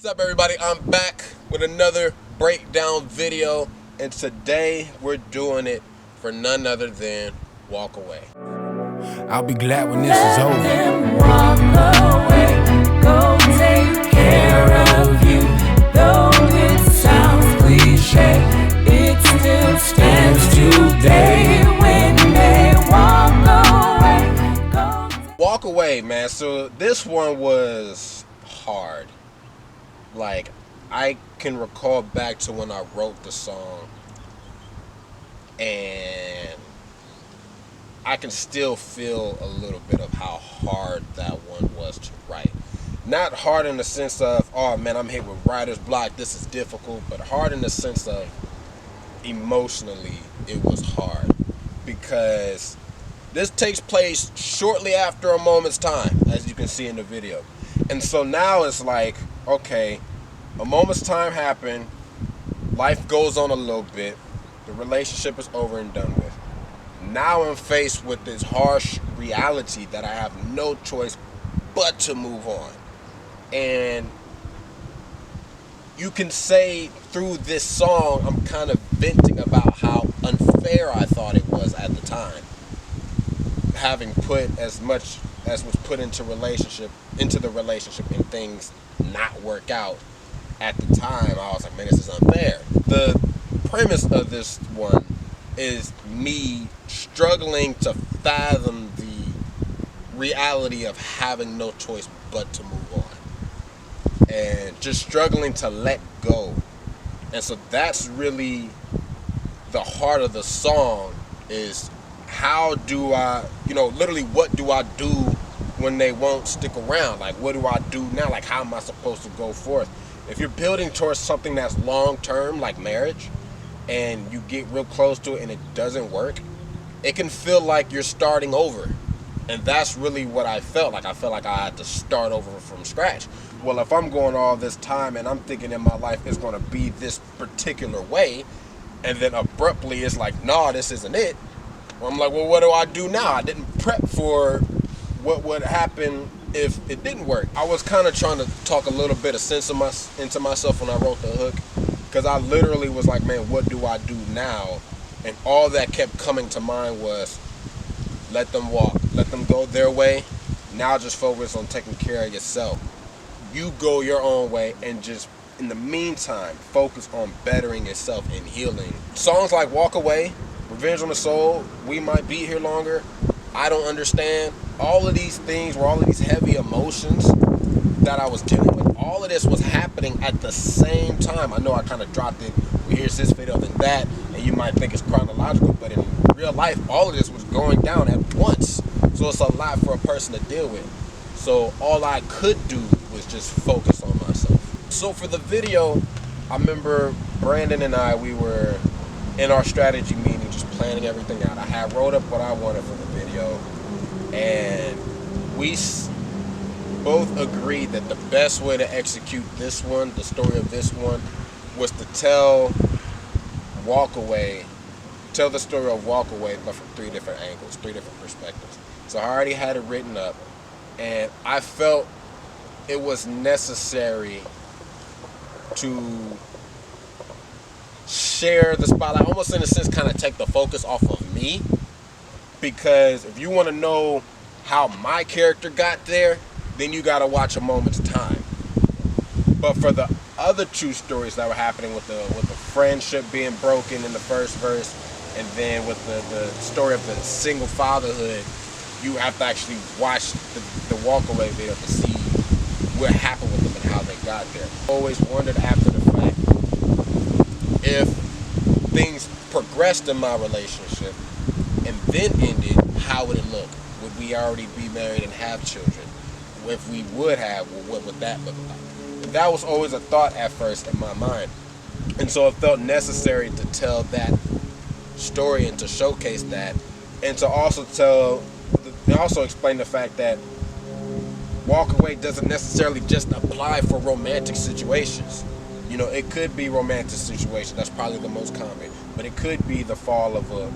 What's up, everybody? I'm back with another breakdown video, and today we're doing it for none other than Walk Away. I'll be glad when this is over. Them walk away, go take care of you. Though it sounds cliche, it still stands today. When they walk away, Walk Away, man. So this one was hard. Like, I can recall back to when I wrote the song, and I can still feel a little bit of how hard that one was to write. Not hard in the sense of, oh man, I'm hit with writer's block, this is difficult, but hard in the sense of emotionally it was hard, because this takes place shortly after A Moment's Time, as you can see in the video. And so now it's like, okay, a moment's time happened, life goes on a little bit, the relationship is over and done with. Now I'm faced with this harsh reality that I have no choice but to move on. And you can say through this song, I'm kind of venting about how unfair I thought it was at the time. Having put as much as was put into the relationship and things not work out at the time, I was like, man, this is unfair. The premise of this one is me struggling to fathom the reality of having no choice but to move on, and just struggling to let go. And so that's really the heart of the song, is how do I, literally what do I do when they won't stick around? Like, what do I do now? Like, how am I supposed to go forth? If you're building towards something that's long term, like marriage, and you get real close to it and it doesn't work, it can feel like you're starting over. And that's really what I felt like. I felt like I had to start over from scratch. Well, if I'm going all this time and I'm thinking in my life it's going to be this particular way, and then abruptly it's like, nah, this isn't it. I'm like, well, what do I do now? I didn't prep for what would happen if it didn't work. I was kind of trying to talk a little bit of sense into myself when I wrote the hook, because I literally was like, man, what do I do now? And all that kept coming to mind was, let them walk, let them go their way. Now just focus on taking care of yourself. You go your own way, and just in the meantime, focus on bettering yourself and healing. Songs like Walk Away, Revenge on the Soul, We Might Be Here Longer, I Don't Understand, all of these things were all of these heavy emotions that I was dealing with. All of this was happening at the same time. I know I kind of dropped it, here's this video, then that, and you might think it's chronological, but in real life, all of this was going down at once. So it's a lot for a person to deal with. So all I could do was just focus on myself. So for the video, I remember Brandon and I, we were in our strategy meeting, just planning everything out. I had wrote up what I wanted for the video, and we both agreed that the best way to execute this one, the story of this one, was to tell the story of Walk Away, but from 3 different angles, 3 different perspectives. So I already had it written up, and I felt it was necessary to share the spotlight, almost in a sense kind of take the focus off of me, because if you want to know how my character got there, then you got to watch A Moment's Time. But for the other 2 stories that were happening, with the friendship being broken in the first verse, and then with the story of the single fatherhood, you have to actually watch the Walk Away video to see what happened with them and how they got there. I always wondered after the fact, if things progressed in my relationship and then ended, how would it look? Would we already be married and have children? If we would have, well, what would that look like? And that was always a thought at first in my mind. And so it felt necessary to tell that story and to showcase that, and to also explain the fact that Walk Away doesn't necessarily just apply for romantic situations. It could be romantic situations, that's probably the most common, but it could be the fall of the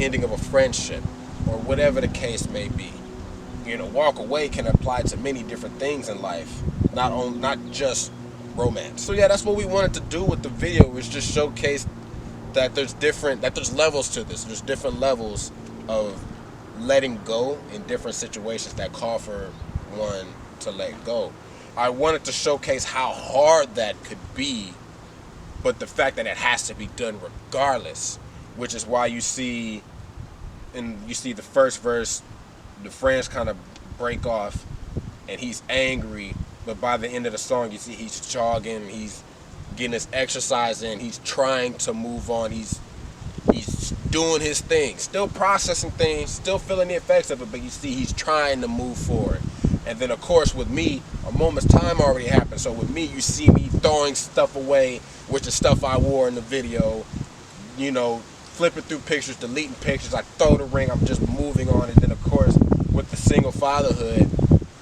ending of a friendship, or whatever the case may be. Walk away can apply to many different things in life, not just romance. So yeah, that's what we wanted to do with the video, was just showcase that there's levels to this. There's different levels of letting go in different situations that call for one to let go. I wanted to showcase how hard that could be, but the fact that it has to be done regardless, which is why you see the first verse, the friends kind of break off and he's angry, but by the end of the song you see he's jogging, he's getting his exercise in, he's trying to move on, he's doing his thing, still processing things, still feeling the effects of it, but you see he's trying to move forward. And then of course with me, a moment's time already happened. So with me, you see me throwing stuff away, which is stuff I wore in the video, you know, flipping through pictures, deleting pictures. I throw the ring, I'm just moving on. And then of course with the single fatherhood,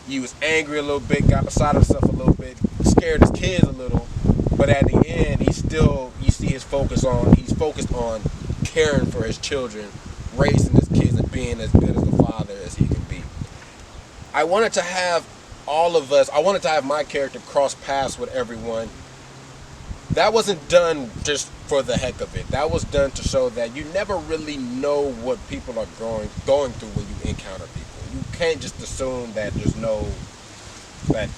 he was angry a little bit, got beside himself a little bit, scared his kids a little, but at the end he's still, you see he's focused on caring for his children, raising his kids, and being as good as a father as he can be. I wanted to have my character cross paths with everyone. That wasn't done just for the heck of it. That was done to show that you never really know what people are going through when you encounter people. You can't just assume that that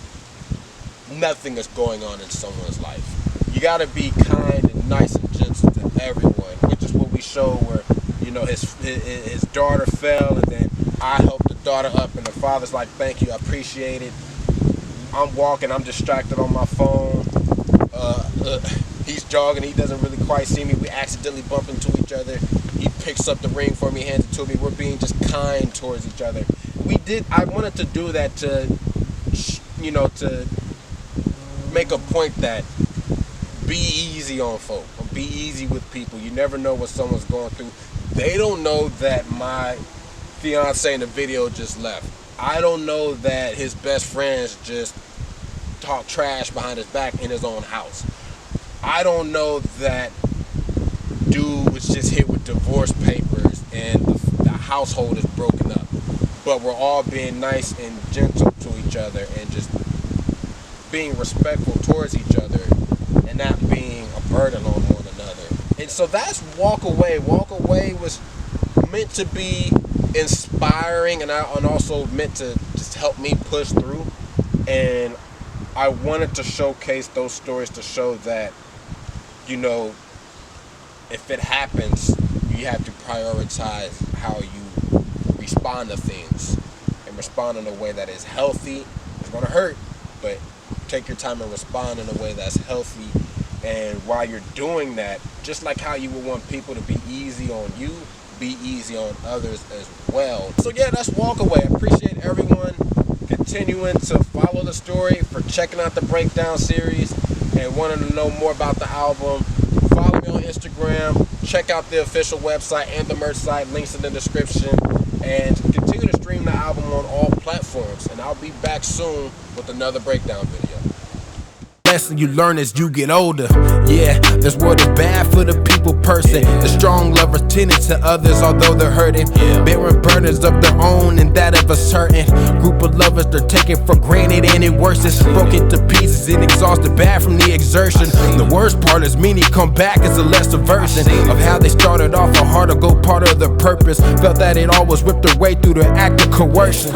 nothing is going on in someone's life. You gotta be kind and nice and gentle to everyone, which is what we show where, you know, his daughter fell, and then I helped the daughter up, and the father's like, thank you, I appreciate it. I'm walking, I'm distracted on my phone. He's jogging, he doesn't really quite see me. We accidentally bump into each other. He picks up the ring for me, hands it to me. We're being just kind towards each other. I wanted to do that to make a point that be easy on folk, be easy with people. You never know what someone's going through. They don't know that my fiance in the video just left. I don't know that his best friends just talk trash behind his back in his own house. I don't know that dude was just hit with divorce papers and the household is broken up. But we're all being nice and gentle to each other and just being respectful towards each other and not being a burden on one another. And so that's Walk Away. Walk Away was meant to be inspiring and also meant to just help me push through. And I wanted to showcase those stories to show that, you know, if it happens, you have to prioritize how you respond to things and respond in a way that is healthy. It's going to hurt, but take your time and respond in a way that's healthy. And while you're doing that, just like how you would want people to be easy on you, be easy on others as well. So yeah, that's Walk Away. I appreciate everyone continuing to follow the story, for checking out the breakdown series and wanting to know more about the album. Follow me on Instagram, check out the official website and the merch site, links in the description, and continue to stream the album on all platforms. And I'll be back soon with another breakdown video. Lesson you learn as you get older. Yeah, this world is bad for the people person. The strong lovers tending to others, although they're hurting. Bearing burdens of their own and that of a certain group of lovers they're taken for granted, and it worsens. Broken to pieces and exhausted bad from the exertion. The worst part is many come back as a lesser version of how they started off, a hard to go part of their purpose. Felt that it all was whipped away through the act of coercion.